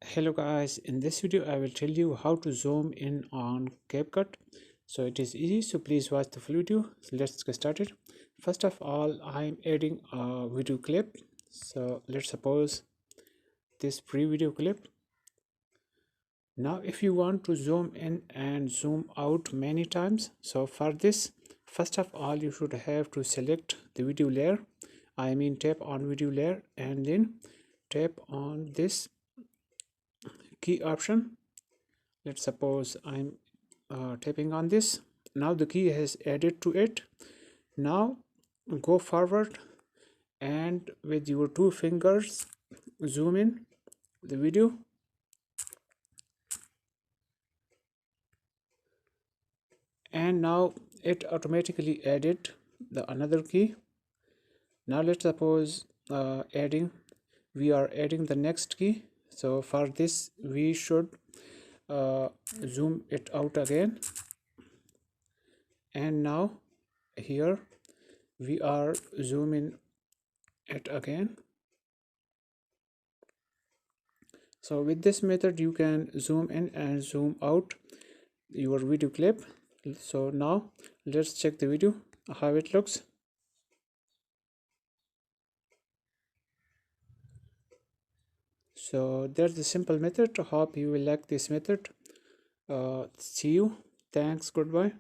Hello guys, in this video I will tell you how to zoom in on Capcut. So it is easy, so please watch the full video. So let's get started. First of all, I'm adding a video clip. So let's suppose this pre-video clip. Now if you want to zoom in and zoom out many times, so for this, first of all you should have to select the video layer. I mean tap on video layer and then tap on this key option. Let's suppose I'm tapping on this. Now the key has added to it. Now go forward and with your two fingers zoom in the video, and now it automatically added the another key. Now let's suppose we are adding the next key. So for this we should zoom it out again, and now here we are zooming it again. So with this method you can zoom in and zoom out your video clip. So now let's check the video how it looks. So there's the simple method. Hope you will like this method. See you. Thanks. Goodbye.